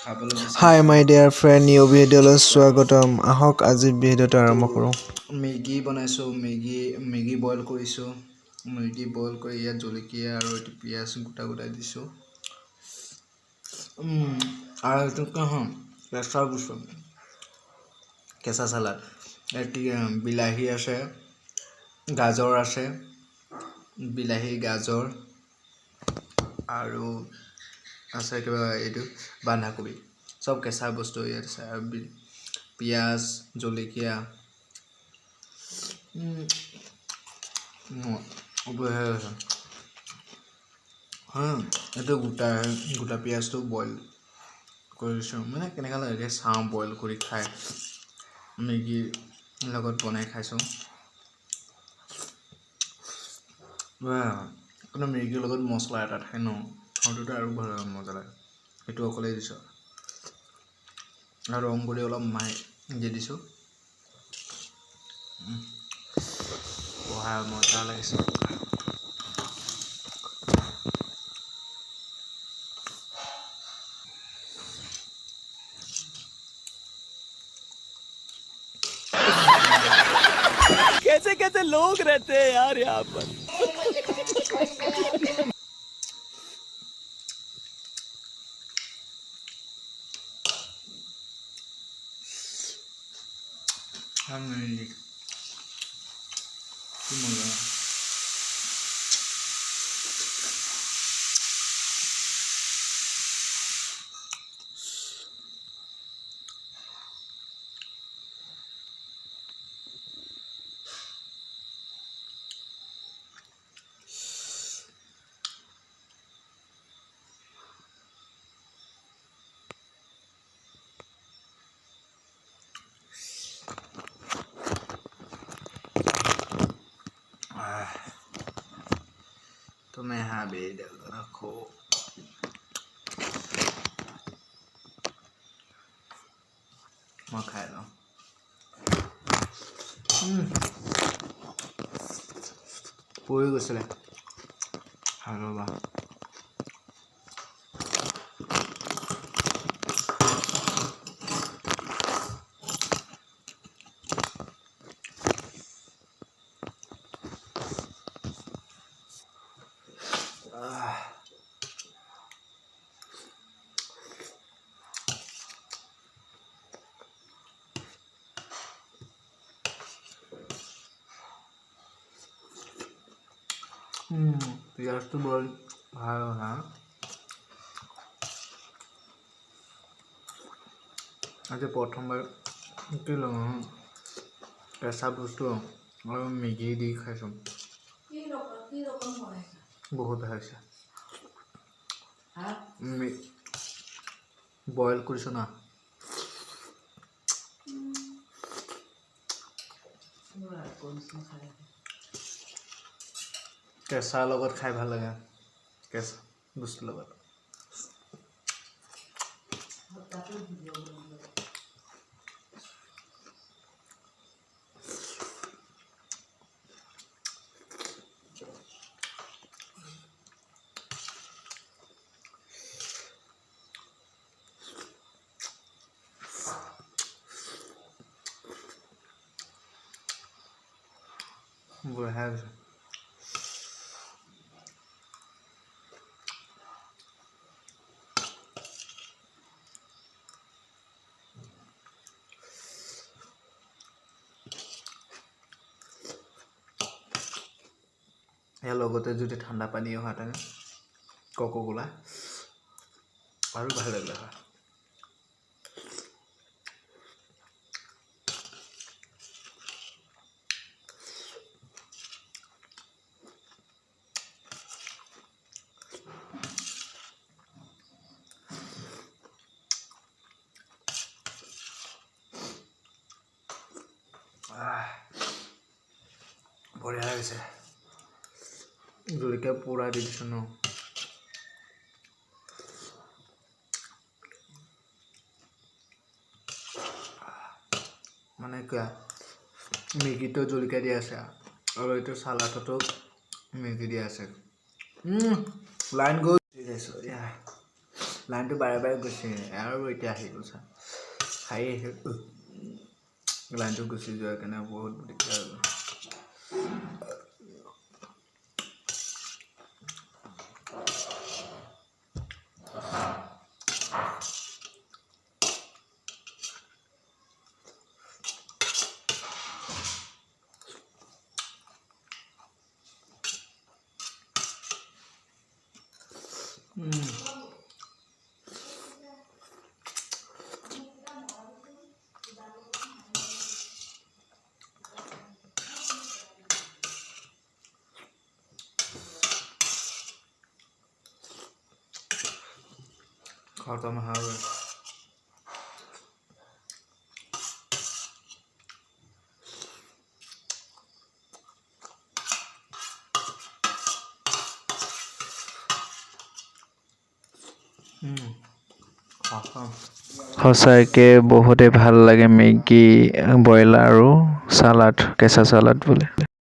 Hi my dear friend, new video লৈ স্বাগতম আহক আজি ভিডিওটো আৰম্ভ কৰোঁ মেগী বনাইছো মেগী বইল কৰিছো মেগী বইল কৰি ইয়াত জলকীয়া আৰু এটি পিয়াজ গোটা গোটা দিছো আৰু এটো কহম কেঁচা সালাড এটি বিলাহী আছে গাজৰ আছে বিলাহী গাজৰ আৰু আছে কিবা এইটো বন্ধাকবি সব কেঁচা বস্তু ইয়াত আছে আৰু পিয়াজ জলকীয়া এইটো গোটা পিয়াজটো বইল কৰিছো মানে কেনেকা লাগে চাও বইল কৰি খাই মেগী লগত বনাই খাইছো কোনো মেগীৰ লগত মছলা এটা থাকে ন হয়তো আৰু ভাল মজা লাগে এটো অকলে দিছো আৰু ৰং কৰি অলপ মাই দি দিছো মজা লাগিছে कैसे कैसे लोग रहते हैं यार यहाँ पर तो मैं यहाँ बेड रखो मैं खाए रहा पूरी गुस्से हेलो बा पियाज़ बॉइल भाলো না আজকে প্রথমবার কিলো কেঁচা বস্তু আৰু মেগী দি খাইছো কি ৰকম হয় বহুত হয়েছে বয়েল কৰিছো না কেঁচা লগত খাই ভাল লাগে কেঁচা বস্তু লগত বঢ়িয়া হৈছে ইয়াৰ লগতে যদি ঠাণ্ডা পানী হোৱাতেন কোকোকোলা আৰু ভাল লাগিলে হয় বঢ়িয়া লাগিছে জলকীয়া পুৰা দি দিছো ন মানে কি মেগীটো জলকীয়া দি আছে আৰু এইটো সালাডতো মেগী দি আছে লাইন গৈ লাইনটো বাৰে বাৰে গুচি আৰু এতিয়া আহি গ'ল চা খাই লাইনটো গুচি যোৱাৰ কাৰণে বহুত দিগদাৰ হৈ গ'ল খতম হৈ গ'ল সঁচাকৈ বহুতেই ভাল লাগে মেগী ব্ৰইলাৰ আৰু চালাড কেঁচা চালাড বুলি